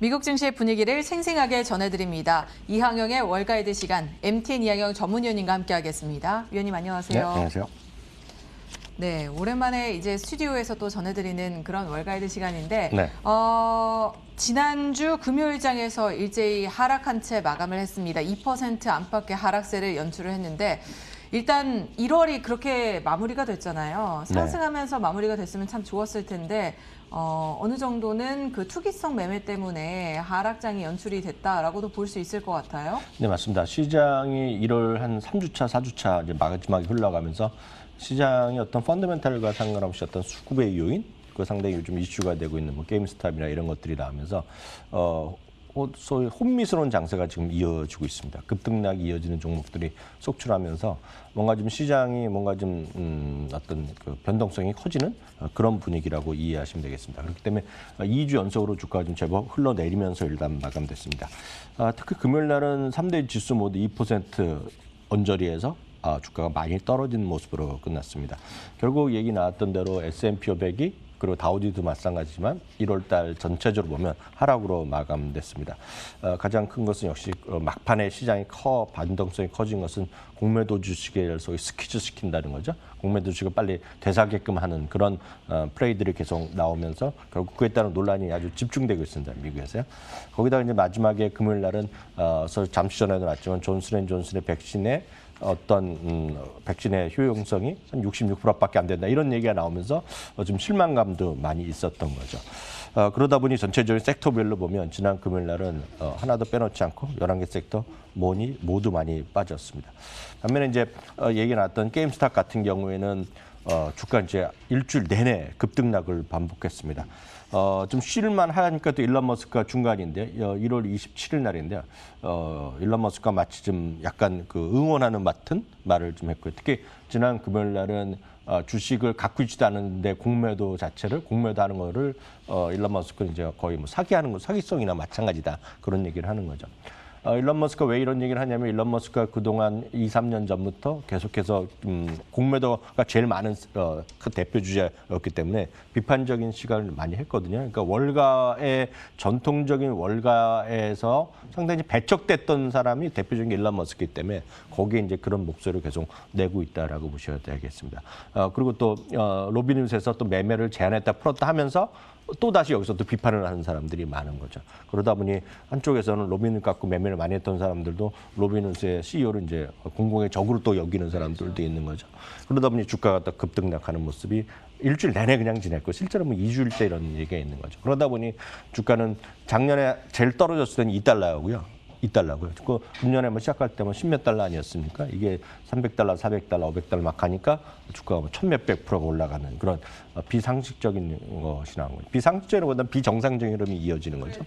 미국 증시의 분위기를 생생하게 전해드립니다. 이항영의 월가이드 시간, MTN 이항영 전문위원님과 함께하겠습니다. 위원님 안녕하세요. 네, 안녕하세요. 네, 오랜만에 이제 스튜디오에서 또 전해드리는 그런 월가이드 시간인데, 네. 지난주 금요일장에서 일제히 하락한 채 마감을 했습니다. 2% 안팎의 하락세를 연출을 했는데, 일단 1월이 그렇게 마무리가 됐잖아요. 상승하면서 마무리가 됐으면 참 좋았을 텐데 어느 정도는 그 투기성 매매 때문에 하락장이 연출이 됐다라고도 볼 수 있을 것 같아요. 네, 맞습니다. 시장이 1월 한 3주차, 4주차 이제 마지막에 흘러가면서 시장의 어떤 펀더멘탈과 상관없이 어떤 수급의 요인, 그 상당히 요즘 이슈가 되고 있는 뭐 게임스탑이나 이런 것들이 나오면서 소위 혼미스러운 장세가 지금 이어지고 있습니다. 급등락이 이어지는 종목들이 속출하면서 뭔가 좀 시장이 뭔가 좀 어떤 그 변동성이 커지는 그런 분위기라고 이해하시면 되겠습니다. 그렇기 때문에 2주 연속으로 주가가 좀 제법 흘러내리면서 일단 마감됐습니다. 특히 금요일 날은 3대 지수 모두 2% 언저리에서 주가가 많이 떨어진 모습으로 끝났습니다. 결국 얘기 나왔던 대로 S&P 500이 그리고 다우지도 마찬가지지만 1월 달 전체적으로 보면 하락으로 마감됐습니다. 가장 큰 것은 역시 막판에 시장이 반동성이 커진 것은 공매도 주식을 소위 스퀴즈 시킨다는 거죠. 공매도 주식을 빨리 되사게끔 하는 그런 플레이들이 계속 나오면서 결국 그에 따른 논란이 아주 집중되고 있습니다. 미국에서요. 거기다가 이제 마지막에 금요일 날은 잠시 전에도 나왔지만 존슨앤존슨의 백신의 어떤 백신의 효용성이 한 66%밖에 안 된다 이런 얘기가 나오면서 좀 실망감도 많이 있었던 거죠. 그러다 보니 전체적인 섹터별로 보면 지난 금요일 날은 하나도 빼놓지 않고 11개 섹터 모두 많이 빠졌습니다. 반면에 이제 얘기 나왔던 게임스탑 같은 경우에는 주가 이제 일주일 내내 급등락을 반복했습니다. 좀 쉴만 하니까 또 일론 머스크가 중간인데 1월 27일 날인데요. 일론 머스크가 마치 좀 약간 그 응원하는 같은 말을 좀 했고요. 특히 지난 금요일 날은 주식을 갖고 있지도 않은데 공매도 하는 거를 일론 머스크는 이제 거의 뭐 사기성이나 마찬가지다 그런 얘기를 하는 거죠. 일론 머스크가 왜 이런 얘기를 하냐면 일론 머스크가 그동안 2, 3년 전부터 계속해서 공매도가 제일 많은 그 대표 주자였기 때문에 비판적인 시각을 많이 했거든요. 그러니까 전통적인 월가에서 상당히 배척됐던 사람이 대표적인 일론 머스크이기 때문에 거기에 이제 그런 목소리를 계속 내고 있다라고 보셔야 되겠습니다. 그리고 또 로빈훗에서 또 매매를 제한했다 풀었다 하면서 또 다시 여기서 또 비판을 하는 사람들이 많은 거죠. 그러다 보니 한쪽에서는 로빈훗 갖고 매매를 많이 했던 사람들도 로빈훗의 CEO를 이제 공공의 적으로 또 여기는 사람들도 있는 거죠. 그러다 보니 주가가 또 급등락하는 모습이 일주일 내내 그냥 지냈고 실제로 뭐 2주일째 이런 얘기가 있는 거죠. 그러다 보니 주가는 작년에 제일 떨어졌을 때는 2달러고요. 그 금년에 뭐 시작할 때 뭐 10몇 달러 아니었습니까? 이게 300달러, 400달러, 500달러 막 하니까 주가가 뭐 1000몇백 %가 올라가는 그런 비상식적인 것이 나온 거죠. 비상식적이보다는 비정상적인 흐름이 이어지는 거죠.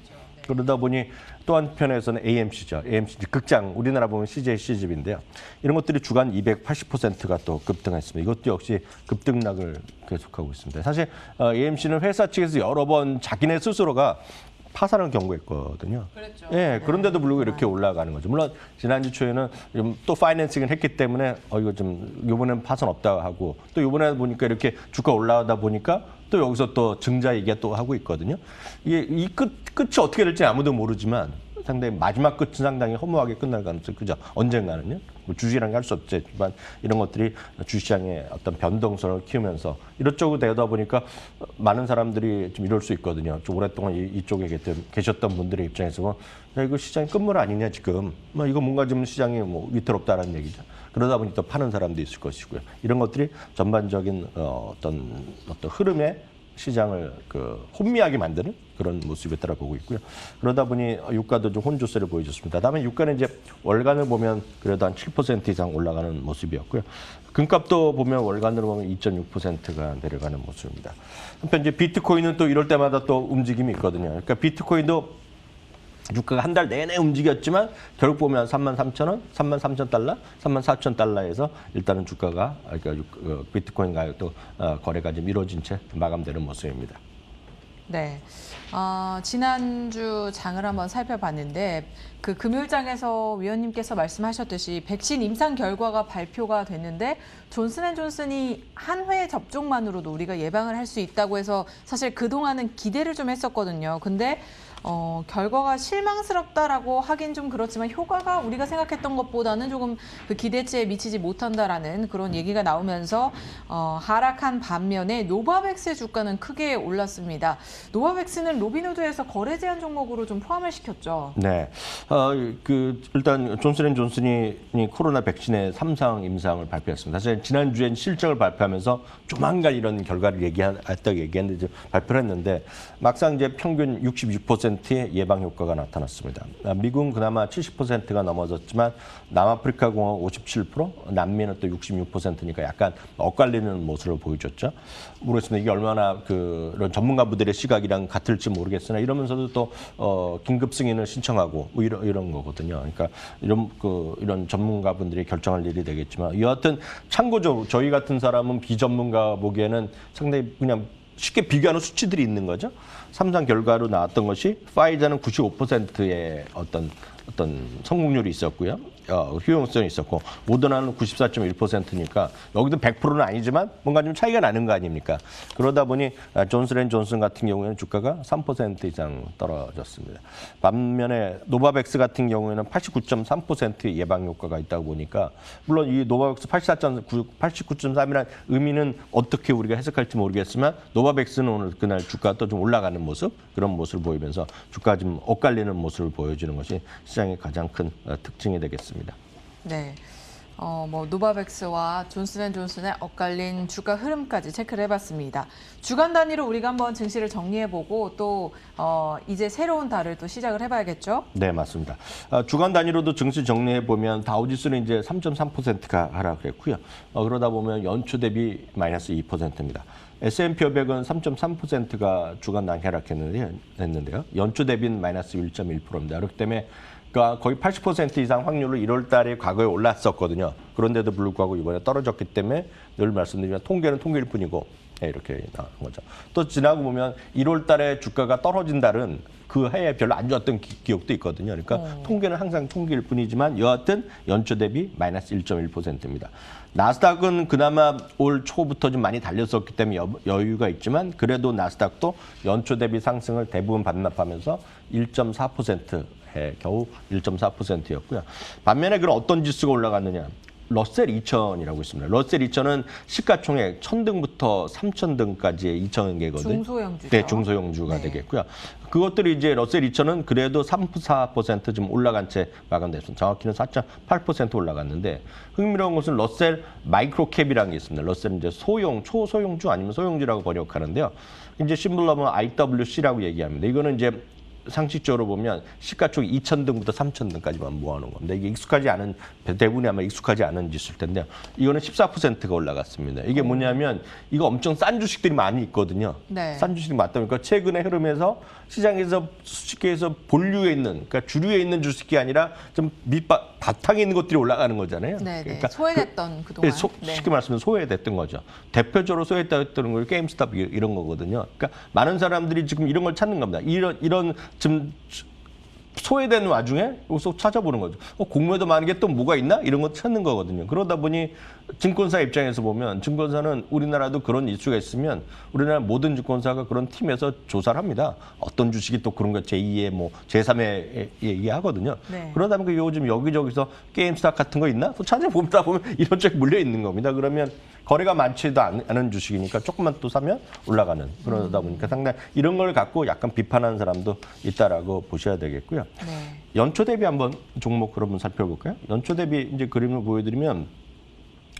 그러다 보니 또 한편에서는 AMC죠. AMC 극장, 우리나라 보면 CJ CGV인데요. 이런 것들이 주간 280%가 또 급등했습니다. 이것도 역시 급등락을 계속하고 있습니다. 사실 AMC는 회사 측에서 여러 번 자기네 스스로가 파산을 경고했거든요. 그렇죠. 예, 그런데도 불구하고 이렇게 올라가는 거죠. 물론 지난주 초에는 또 파이낸싱을 했기 때문에 이거 좀 이번엔 파산 없다 하고 또 이번에 보니까 이렇게 주가 올라가다 보니까 또 여기서 또 증자 얘기가 또 하고 있거든요. 이게 이 끝이 어떻게 될지 아무도 모르지만 상당히 마지막 끝은 상당히 허무하게 끝날 가능성이 크죠. 언젠가는요. 뭐 주식이라는 게 할 수 없지만 이런 것들이 주시장의 어떤 변동성을 키우면서 이렇저것 되다 보니까 많은 사람들이 좀 이럴 수 있거든요. 좀 오랫동안 이쪽에 계셨던 분들의 입장에서 야, 이거 시장이 끝물 아니냐 지금. 뭐 이거 뭔가 좀 시장이 뭐 위태롭다는 얘기죠. 그러다 보니 또 파는 사람도 있을 것이고요. 이런 것들이 전반적인 어떤 흐름에 시장을 혼미하게 만드는 그런 모습에 따라 보고 있고요. 그러다 보니 유가도 좀 혼조세를 보여줬습니다. 다음에 유가는 이제 월간을 보면 그래도 한 7% 이상 올라가는 모습이었고요. 금값도 보면 월간으로 보면 2.6%가 내려가는 모습입니다. 한편 이제 비트코인은 또 이럴 때마다 또 움직임이 있거든요. 그러니까 비트코인도 주가가 한 달 내내 움직였지만 결국 보면 33,000원, 33,000달러, 34,000달러에서 일단은 주가가 비트코인 가격도 거래가 좀 이루어진 채 마감되는 모습입니다. 네. 지난주 장을 한번 살펴봤는데 그 금요일장에서 위원님께서 말씀하셨듯이 백신 임상 결과가 발표가 됐는데 존슨앤존슨이 한 회 접종만으로도 우리가 예방을 할 수 있다고 해서 사실 그동안은 기대를 좀 했었거든요. 근데 결과가 실망스럽다라고 하긴 좀 그렇지만 효과가 우리가 생각했던 것보다는 조금 그 기대치에 미치지 못한다라는 그런 얘기가 나오면서 하락한 반면에 노바백스의 주가는 크게 올랐습니다. 노바백스는 로빈후드에서 거래 제한 종목으로 좀 포함을 시켰죠. 네. 일단 존슨앤존슨이 코로나 백신의 3상 임상을 발표했습니다. 사실 지난주엔 실적을 발표하면서 조만간 이런 결과를 했다고 얘기했는데 발표를 했는데 막상 이제 평균 66%의 예방 효과가 나타났습니다. 미국은 그나마 70%가 넘어졌지만 남아프리카 공화국 57%, 남미는 또 66%니까 약간 엇갈리는 모습을 보여줬죠. 모르겠습니다. 이게 얼마나 그런 전문가분들의 시각이랑 같을지 모르겠으나 이러면서도 또 긴급 승인을 신청하고 뭐 이런 거거든요. 그러니까 이런 전문가분들이 결정할 일이 되겠지만 여하튼 참고적으로 저희 같은 사람은 비전문가 보기에는 상당히 그냥 쉽게 비교하는 수치들이 있는 거죠. 3상 결과로 나왔던 것이 파이자는 95%의 어떤 성공률이 있었고요. 효용성이 있었고 모더나는 94.1%니까 여기도 100%는 아니지만 뭔가 좀 차이가 나는 거 아닙니까? 그러다 보니 존슨앤존슨 같은 경우에는 주가가 3% 이상 떨어졌습니다. 반면에 노바백스 같은 경우에는 89.3%의 예방 효과가 있다고 보니까 물론 이 노바백스 89.3이라는 의미는 어떻게 우리가 해석할지 모르겠지만 노바백스는 오늘 그날 주가가 또 좀 올라가는 모습 그런 모습을 보이면서 주가가 좀 엇갈리는 모습을 보여주는 것이 시장의 가장 큰 특징이 되겠습니다. 네. 노바백스와 존슨앤존슨의 엇갈린 주가 흐름까지 체크를 해봤습니다. 주간 단위로 우리가 한번 증시를 정리해보고 또 이제 새로운 달을 또 시작을 해봐야겠죠? 네, 맞습니다. 주간 단위로도 증시 정리해보면 다우지수는 이제 3.3%가 하락했고요. 그러다 보면 연초 대비 마이너스 2%입니다. S&P 500은 3.3%가 주간 단위 하락했는데요. 연초 대비는 마이너스 1.1%입니다. 그렇기 때문에 그러니까 거의 80% 이상 확률로 1월 달에 과거에 올랐었거든요. 그런데도 불구하고 이번에 떨어졌기 때문에 늘 말씀드리면 통계는 통계일 뿐이고 이렇게 나온 거죠. 또 지나고 보면 1월 달에 주가가 떨어진 달은 그 해에 별로 안 좋았던 기억도 있거든요. 그러니까 통계는 항상 통계일 뿐이지만 여하튼 연초 대비 마이너스 1.1%입니다. 나스닥은 그나마 올 초부터 좀 많이 달렸었기 때문에 여유가 있지만 그래도 나스닥도 연초 대비 상승을 대부분 반납하면서 1.4%. 겨우 1.4%였고요. 반면에 그럼 어떤 지수가 올라갔느냐? 러셀 2000이라고 있습니다. 러셀 2000은 시가총액 1000등부터 3000등까지의 2000개거든요. 중소형주죠. 네, 중소형주가 네. 되겠고요. 그것들이 이제 러셀 2000은 그래도 3~4% 좀 올라간 채 마감됐습니다. 정확히는 4.8% 올라갔는데 흥미로운 것은 러셀 마이크로캡이라는 게 있습니다. 러셀은 이제 초소형주 아니면 소형주라고 번역하는데요. 이제 심플러면 IWC라고 얘기합니다. 이거는 이제 상식적으로 보면 시가총액 2,000등부터 3,000등까지만 모아놓은 겁니다. 이게 대부분이 아마 익숙하지 않은 지수일 텐데요. 이거는 14%가 올라갔습니다. 이게 뭐냐면 이거 엄청 싼 주식들이 많이 있거든요. 네. 싼 주식이 많다 보니까 최근의 흐름에서 시장에서 쉽게 해서 본류에 있는, 그러니까 주류에 있는 주식이 아니라 좀 바탕에 있는 것들이 올라가는 거잖아요. 네, 그러니까 소외됐던 그동안. 쉽게 말하면 소외됐던 거죠. 대표적으로 소외됐던 걸 게임스탑 이런 거거든요. 그러니까 많은 사람들이 지금 이런 걸 찾는 겁니다. 이런 좀 소외되는 와중에 여기서 찾아보는 거죠. 공모에도 많은 게 또 뭐가 있나? 이런 거 찾는 거거든요. 그러다 보니 증권사 입장에서 보면 증권사는 우리나라도 그런 이슈가 있으면 우리나라 모든 증권사가 그런 팀에서 조사를 합니다. 어떤 주식이 또 그런 거 제2의 뭐 제3의 얘기하거든요. 네. 그러다 보니까 요즘 여기저기서 게임스탑 같은 거 있나? 또 찾아보다 보면 이런 쪽에 물려 있는 겁니다. 그러면 거래가 많지도 않은 주식이니까 조금만 또 사면 올라가는 그러다 보니까 상당히 이런 걸 갖고 약간 비판하는 사람도 있다라고 보셔야 되겠고요. 네. 연초 대비 한번 종목 그러면 살펴볼까요? 연초 대비 이제 그림을 보여드리면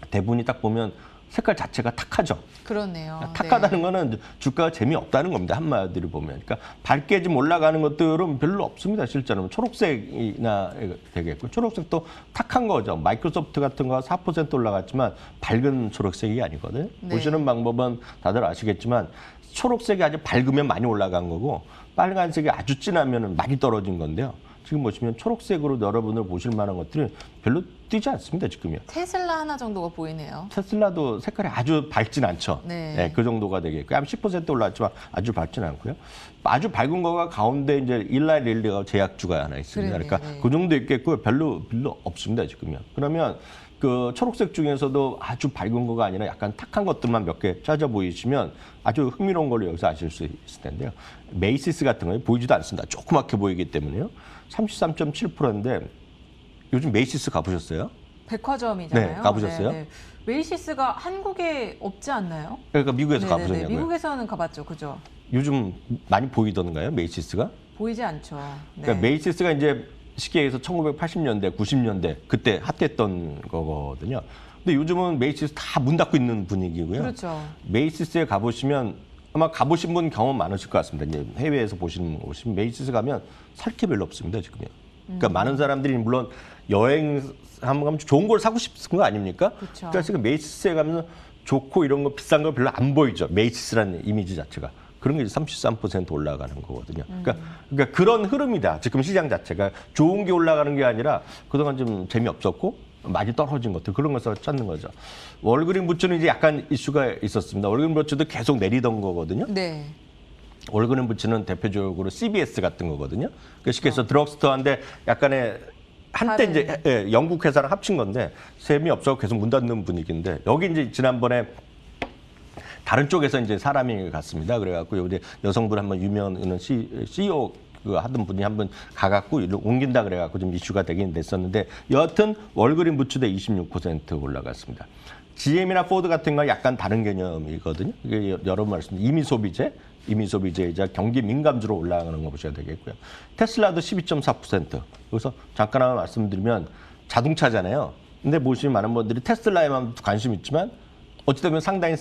대부분이 딱 보면 색깔 자체가 탁하죠. 그렇네요. 탁하다는 네. 거는 주가가 재미없다는 겁니다. 한마디로 보면. 그러니까 밝게 좀 올라가는 것들은 별로 없습니다. 실제로는 초록색이나 되겠고 초록색도 탁한 거죠. 마이크로소프트 같은 거 4% 올라갔지만 밝은 초록색이 아니거든요. 네. 보시는 방법은 다들 아시겠지만 초록색이 아주 밝으면 많이 올라간 거고 빨간색이 아주 진하면 많이 떨어진 건데요. 지금 보시면 초록색으로 여러분들 보실 만한 것들이 별로 띄지 않습니다, 지금요. 테슬라 하나 정도가 보이네요. 테슬라도 색깔이 아주 밝진 않죠. 네. 네, 그 정도가 되겠고요. 한 10% 올랐지만 아주 밝진 않고요. 아주 밝은 거가 가운데 이제 일라이 릴리가 제약주가 하나 있습니다. 그러네요. 그러니까 네. 그 정도 있겠고요. 별로 없습니다, 지금요. 그러면 그 초록색 중에서도 아주 밝은 거가 아니라 약간 탁한 것들만 몇 개 찾아 보이시면 아주 흥미로운 걸로 여기서 아실 수 있을 텐데요. 메이시스 같은 거 보이지도 않습니다. 조그맣게 보이기 때문에요. 33.7%인데 요즘 메이시스 가보셨어요? 백화점이잖아요. 네, 가보셨어요? 메이시스가 한국에 없지 않나요? 그러니까 미국에서 네네네, 가보셨냐고요? 미국에서는 가봤죠, 그죠? 요즘 많이 보이던가요, 메이시스가? 보이지 않죠. 네. 그러니까 메이시스가 이제 쉽게 얘기해서 1980년대, 90년대 그때 핫했던 거거든요. 근데 요즘은 메이시스 다 문 닫고 있는 분위기고요. 그렇죠. 메이시스에 가보시면 아마 가보신 분 경험 많으실 것 같습니다. 이제 해외에서 보시는 메이시스 가면 살 게 별로 없습니다, 지금요. 그러니까 많은 사람들이 물론 여행 한번 가면 좋은 걸 사고 싶은 거 아닙니까? 그렇죠. 그러니까 지금 메이시스에 가면 좋고 이런 거 비싼 거 별로 안 보이죠. 메이시스라는 이미지 자체가. 그런 게 이제 33% 올라가는 거거든요. 그러니까 그런 흐름이다. 지금 시장 자체가 좋은 게 올라가는 게 아니라 그동안 좀 재미없었고 많이 떨어진 것들 그런 것을 찾는 거죠. 월그린 부츠는 이제 약간 이슈가 있었습니다. 월그린 부츠도 계속 내리던 거거든요. 네. 월그린 부츠는 대표적으로 CBS 같은 거거든요. 그러니까 쉽게 해서 드럭스토어인데 약간의 한때 다른. 이제 영국 회사랑 합친 건데 재미없어 계속 문 닫는 분위기인데 여기 이제 지난번에 다른 쪽에서 이제 사람이 갔습니다. 그래갖고 여기 여성분 한번 유명한 CEO 그 하던 분이 한번 가갖고 옮긴다 그래갖고 좀 이슈가 되긴 됐었는데 여하튼 월그린 부츠대 26% 올라갔습니다. GM이나 포드 같은 건 약간 다른 개념이거든요. 이게 여러 번 말씀 임의 소비재이자 경기 민감주로 올라가는 거 보셔야 되겠고요. 테슬라도 12.4%. 여기서 잠깐 한번 말씀드리면 자동차잖아요. 근데 보시면 많은 분들이 테슬라에만 관심 있지만 어찌되면 상당히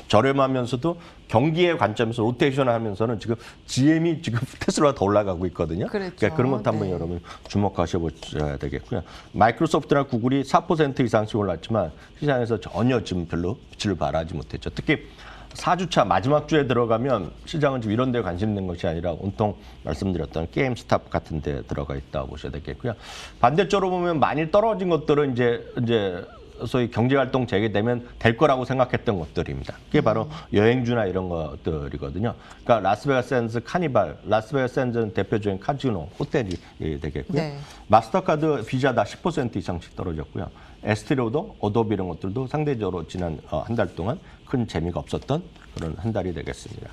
저렴하면서도 경기의 관점에서 로테이션을 하면서는 지금 GM이 지금 테슬라가 더 올라가고 있거든요. 그렇죠. 그러니까 그런 것도 한번 네. 여러분 주목하셔 보셔야 되겠고요. 마이크로소프트나 구글이 4% 이상씩 올랐지만 시장에서 전혀 지금 별로 빛을 발하지 못했죠. 특히 4주차 마지막 주에 들어가면 시장은 지금 이런 데 관심 있는 것이 아니라 온통 말씀드렸던 게임스탑 같은 데 들어가 있다고 보셔야 되겠고요. 반대쪽으로 보면 많이 떨어진 것들은 이제 소위 경제활동 재개되면 될 거라고 생각했던 것들입니다. 그게 바로 여행주나 이런 것들이거든요. 그러니까 라스베가스 샌즈 카니발, 라스베가스 샌즈는 대표적인 카지노, 호텔이 되겠고요. 네. 마스터카드, 비자 다 10% 이상씩 떨어졌고요. 에스티로도, 어도비 이런 것들도 상대적으로 지난 한 달 동안 큰 재미가 없었던 그런 한 달이 되겠습니다.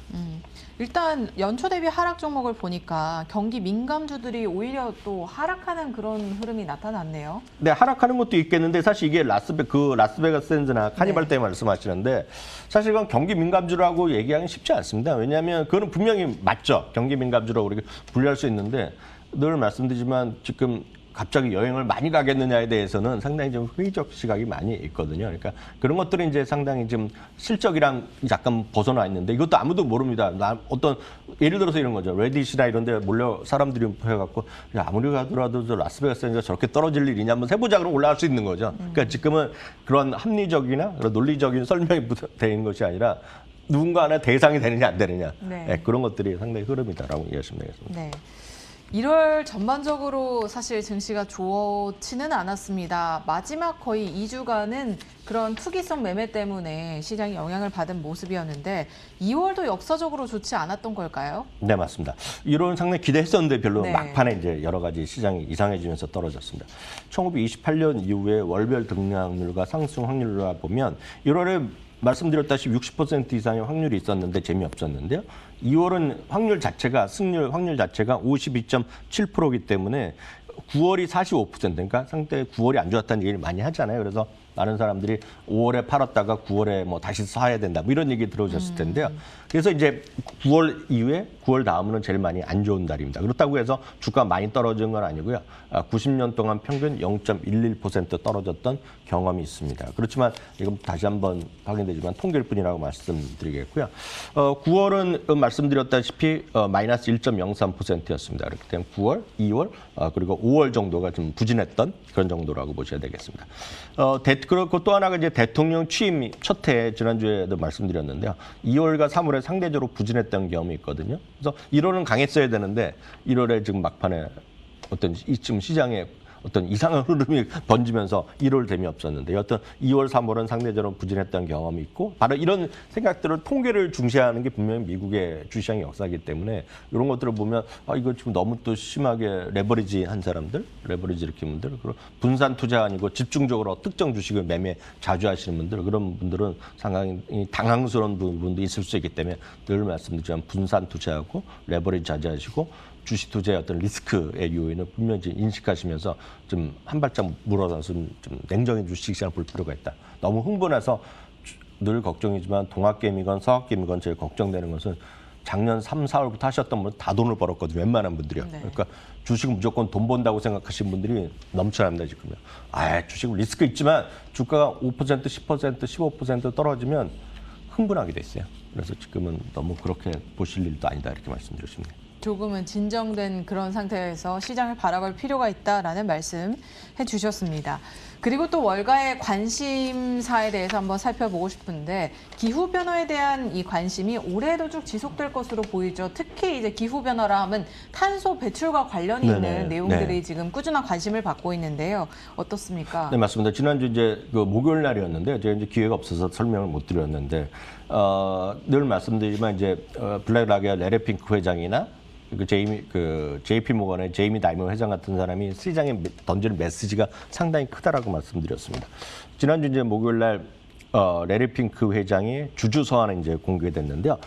일단 연초 대비 하락 종목을 보니까 경기 민감주들이 오히려 또 하락하는 그런 흐름이 나타났네요. 네, 하락하는 것도 있겠는데 사실 이게 라스베가스 샌즈나 카니발 네. 때 말씀하시는데 사실 그건 경기 민감주라고 얘기하기 쉽지 않습니다. 왜냐하면 그거는 분명히 맞죠. 경기 민감주라고 우리가 분류할 수 있는데 늘 말씀드리지만 지금 갑자기 여행을 많이 가겠느냐에 대해서는 상당히 좀 회의적 시각이 많이 있거든요. 그러니까 그런 것들이 이제 상당히 좀 실적이랑 약간 벗어나 있는데 이것도 아무도 모릅니다. 어떤 예를 들어서 이런 거죠. 레딧이나 이런 데 몰려 사람들이 해갖고 야, 아무리 가더라도 저 라스베가스가 저렇게 떨어질 일이냐 한번 해보자 그러면 올라갈 수 있는 거죠. 그러니까 지금은 그런 합리적이나 그런 논리적인 설명이 되는 것이 아니라 누군가 하나 대상이 되느냐 안 되느냐 네. 네, 그런 것들이 상당히 흐름이다라고 이해하시면 되겠습니다. 네. 1월 전반적으로 사실 증시가 좋지는 않았습니다. 마지막 거의 2주간은 그런 투기성 매매 때문에 시장이 영향을 받은 모습이었는데 2월도 역사적으로 좋지 않았던 걸까요? 네, 맞습니다. 1월은 상당히 기대했었는데 별로 네. 막판에 이제 여러 가지 시장이 이상해지면서 떨어졌습니다. 1928년 이후에 월별 등락률과 상승 확률을 보면 1월에 말씀드렸다시피 60% 이상의 확률이 있었는데 재미없었는데요. 2월은 승률 확률 자체가 52.7%이기 때문에 9월이 45% 그러니까 상대 9월이 안 좋았다는 얘기를 많이 하잖아요. 그래서 많은 사람들이 5월에 팔았다가 9월에 뭐 다시 사야 된다 뭐 이런 얘기 들어오셨을 텐데요. 그래서 이제 9월 이후에 9월 다음으로는 제일 많이 안 좋은 달입니다. 그렇다고 해서 주가 많이 떨어진 건 아니고요. 90년 동안 평균 0.11% 떨어졌던 경험이 있습니다. 그렇지만 이건 다시 한번 확인되지만 통계일 뿐이라고 말씀드리겠고요. 9월은 말씀드렸다시피 마이너스 1.03%였습니다. 그렇기 때문에 9월, 2월 그리고 5월 정도가 좀 부진했던 그런 정도라고 보셔야 되겠습니다. 그렇고 또 하나가 이제 대통령 취임 첫 해 지난주에도 말씀드렸는데요. 2월과 3월에 상대적으로 부진했던 경험이 있거든요. 그래서 1월은 강했어야 되는데 1월에 지금 막판에 어떤 지금 시장의 어떤 이상한 흐름이 번지면서 1월 됨이 없었는데 여튼 2월, 3월은 상대적으로 부진했던 경험이 있고 바로 이런 생각들을 통계를 중시하는 게 분명히 미국의 주시장의 역사이기 때문에 이런 것들을 보면 이거 지금 너무 또 심하게 레버리지 한 사람들, 레버리지 일으킨 분들, 그리고 분산 투자 아니고 집중적으로 특정 주식을 매매 자주 하시는 분들 그런 분들은 상당히 당황스러운 부분도 있을 수 있기 때문에 늘 말씀드리지만 분산 투자하고 레버리지 자제하시고 주식 투자의 어떤 리스크의 요인을 분명히 인식하시면서 좀 한 발짝 물러나서 좀 냉정히 주식시장을 볼 필요가 있다. 너무 흥분해서 늘 걱정이지만 동학개미건 서학개미건 제일 걱정되는 것은 작년 3, 4월부터 하셨던 분은 다 돈을 벌었거든요. 웬만한 분들이요. 네. 그러니까 주식은 무조건 돈 번다고 생각하시는 분들이 넘쳐납니다. 지금요. 주식은 리스크 있지만 주가가 5%, 10%, 15% 떨어지면 흥분하게 돼 있어요. 그래서 지금은 너무 그렇게 보실 일도 아니다 이렇게 말씀드리고 싶네요. 조금은 진정된 그런 상태에서 시장을 바라볼 필요가 있다라는 말씀 해주셨습니다. 그리고 또 월가의 관심사에 대해서 한번 살펴보고 싶은데 기후 변화에 대한 이 관심이 올해도 쭉 지속될 것으로 보이죠. 특히 이제 기후 변화라 하면 탄소 배출과 관련이 있는 내용들이 지금 꾸준한 관심을 받고 있는데요. 어떻습니까? 네, 맞습니다. 지난주 이제 그 목요일 날이었는데 제가 이제 기회가 없어서 설명을 못 드렸는데 늘 말씀드리지만 이제 블랙락의 레리 핑크 회장이나 JP 모건의 제이미 다이먼 회장 같은 사람이 시장에 던지는 메시지가 상당히 크다라고 말씀드렸습니다. 지난주 이제 목요일 날 레리 핑크 회장이 주주 서한이 이제 공개됐는데요.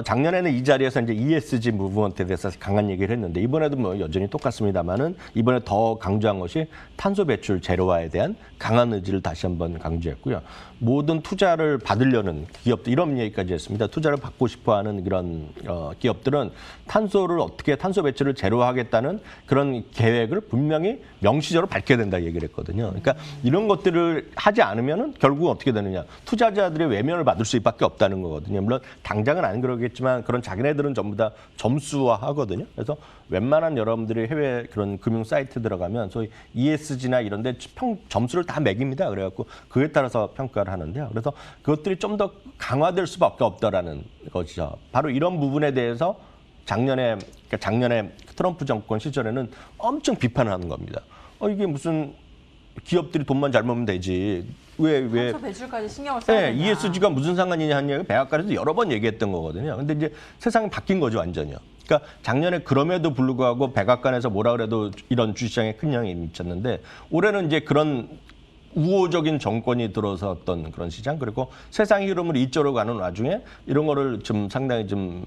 작년에는 이 자리에서 이제 ESG 무브먼트에 대해서 강한 얘기를 했는데 이번에도 뭐 여전히 똑같습니다만은 이번에 더 강조한 것이 탄소 배출 제로화에 대한 강한 의지를 다시 한번 강조했고요. 모든 투자를 받으려는 기업들 이런 얘기까지 했습니다. 투자를 받고 싶어하는 그런 기업들은 탄소 배출을 제로화하겠다는 그런 계획을 분명히 명시적으로 밝혀야 된다 얘기를 했거든요. 그러니까 이런 것들을 하지 않으면은 결국 어떻게 되느냐? 투자자들의 외면을 받을 수밖에 없다는 거거든요. 물론 당장은 안 그러겠지만 그런 자기네들은 전부 다 점수화하거든요. 그래서 웬만한 여러분들이 해외 그런 금융 사이트 들어가면 소위 ESG나 이런 데 점수를 다 매깁니다. 그래갖고 그에 따라서 평가를 하는데요. 그래서 그것들이 좀 더 강화될 수밖에 없다라는 것이죠. 바로 이런 부분에 대해서 작년에 트럼프 정권 시절에는 엄청 비판을 하는 겁니다. 이게 무슨 기업들이 돈만 잘 모으면 되지. 왜 탄소 배출까지 신경을 써야 되냐. ESG가 무슨 상관이냐 하는 얘기 백악관에서 여러 번 얘기했던 거거든요. 근데 이제 세상이 바뀐 거죠, 완전히요. 그러니까 작년에 그럼에도 불구하고 백악관에서 뭐라 그래도 이런 주시장에 큰 영향이 미쳤는데 올해는 이제 그런 우호적인 정권이 들어섰던 그런 시장 그리고 세상의 흐름을 이쪽으로 가는 와중에 이런 거를 좀 상당히 좀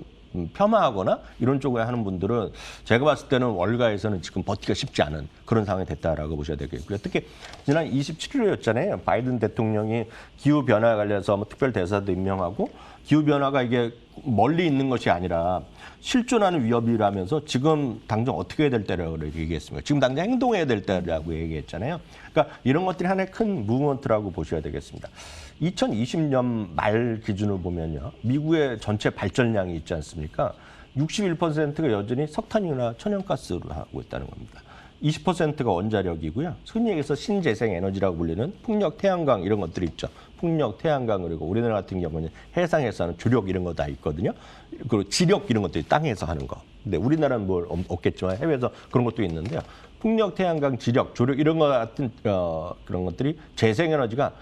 폄하하거나 이런 쪽에 하는 분들은 제가 봤을 때는 월가에서는 지금 버티기가 쉽지 않은 그런 상황이 됐다라고 보셔야 되겠고요. 특히 지난 27일이었잖아요. 바이든 대통령이 기후 변화에 관련해서 뭐 특별 대사도 임명하고 기후 변화가 이게 멀리 있는 것이 아니라 실존하는 위협이라면서 지금 당장 어떻게 해야 될 때라고 얘기했습니다. 지금 당장 행동해야 될 때라고 얘기했잖아요. 그러니까 이런 것들이 하나의 큰 무브먼트라고 보셔야 되겠습니다. 2020년 말 기준으로 보면요. 미국의 전체 발전량이 있지 않습니까? 61%가 여전히 석탄이나 천연가스로 하고 있다는 겁니다. 20%가 원자력이고요. 흔히 얘기해서 신재생 에너지라고 불리는 풍력, 태양광 이런 것들이 있죠. 풍력, 태양광 그리고 우리나라 같은 경우는 해상에서 하는 주력 이런 거 다 있거든요. 그리고 지력 이런 것들이 땅에서 하는 거. 근데 우리나라는 뭘 없겠지만 해외에서 그런 것도 있는데요. 풍력, 태양광, 지력, 조력 이런 거 같은 그런 것들이 재생에너지가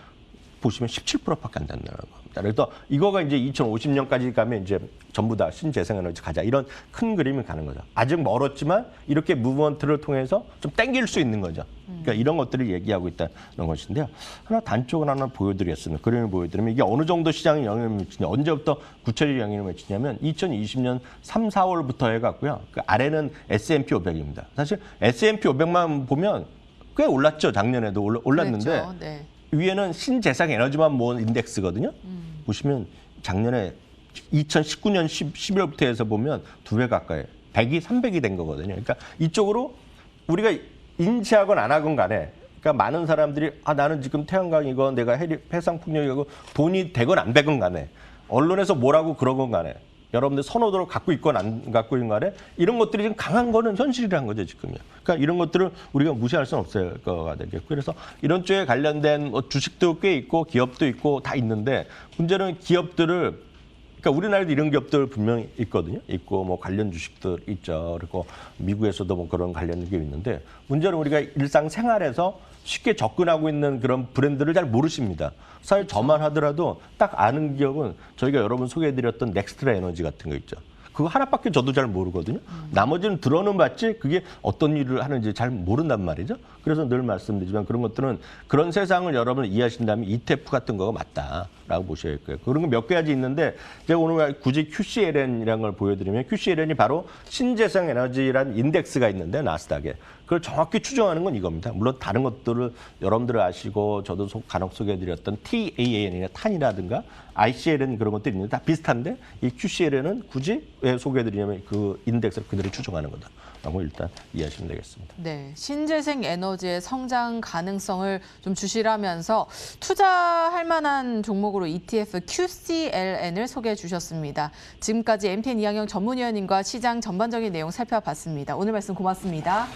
보시면 17%밖에 안 된다는 겁니다. 그래서 이거가 이제 2050년까지 가면 이제 전부 다 신재생에너지 가자 이런 큰 그림이 가는 거죠. 아직 멀었지만 이렇게 무브먼트를 통해서 좀 땡길 수 있는 거죠. 그러니까 이런 것들을 얘기하고 있다는 것인데요. 하나 단쪽을 하나 보여드리겠습니다. 그림을 보여드리면 이게 어느 정도 시장에 영향을 미치냐, 언제부터 구체적인 영향을 미치냐면 2020년 3, 4월부터 해갖고요. 그 아래는 S&P 500입니다. 사실 S&P 500만 보면 꽤 올랐죠. 작년에도 올랐는데. 그랬죠. 네. 위에는 신재생 에너지만 모은 인덱스거든요. 보시면 작년에 2019년 11월부터 해서 보면 2배 가까이 100이 300이 된 거거든요. 그러니까 이쪽으로 우리가 인지하건 안 하건 간에 그러니까 많은 사람들이 나는 지금 태양광이건 내가 해상 풍력이고 돈이 되건 안 되건 간에 언론에서 뭐라고 그러건 간에 여러분들 선호도를 갖고 있건 안 갖고 있건 간에 이런 것들이 지금 강한 거는 현실이라는 거죠, 지금요. 그러니까 이런 것들을 우리가 무시할 수는 없을 거가 되겠고 그래서 이런 쪽에 관련된 주식도 꽤 있고 기업도 있고 다 있는데 문제는 기업들을 그러니까 우리나라도 이런 기업들 분명히 있거든요. 있고 뭐 관련 주식들 있죠. 그리고 미국에서도 뭐 그런 관련 기업이 있는데 문제는 우리가 일상생활에서 쉽게 접근하고 있는 그런 브랜드를 잘 모르십니다. 사실 저만 하더라도 딱 아는 기업은 저희가 여러분 소개해드렸던 넥스트라 에너지 같은 거 있죠. 그거 하나밖에 저도 잘 모르거든요. 나머지는 들어는 봤지 그게 어떤 일을 하는지 잘 모른단 말이죠. 그래서 늘 말씀드리지만 그런 것들은 그런 세상을 여러분 이해하신다면 ETF 같은 거가 맞다라고 보셔야 할 거예요. 그런 거 몇 가지 있는데 제가 오늘 굳이 QCLN이라는 걸 보여드리면 QCLN이 바로 신재생 에너지라는 인덱스가 있는데 나스닥에 그걸 정확히 추정하는 건 이겁니다. 물론 다른 것들을 여러분들 아시고 저도 간혹 소개해드렸던 TAN이나 탄이라든가 ICLN 그런 것들이 있는데 다 비슷한데 이 QCLN은 굳이 왜 소개해드리냐면 그 인덱스를 그대로 추정하는 거다. 라고 일단 이해하시면 되겠습니다. 네, 신재생 에너지의 성장 가능성을 좀 주시라면서 투자할 만한 종목으로 ETF QCLN을 소개해 주셨습니다. 지금까지 MTN 이항영 전문위원님과 시장 전반적인 내용 살펴봤습니다. 오늘 말씀 고맙습니다.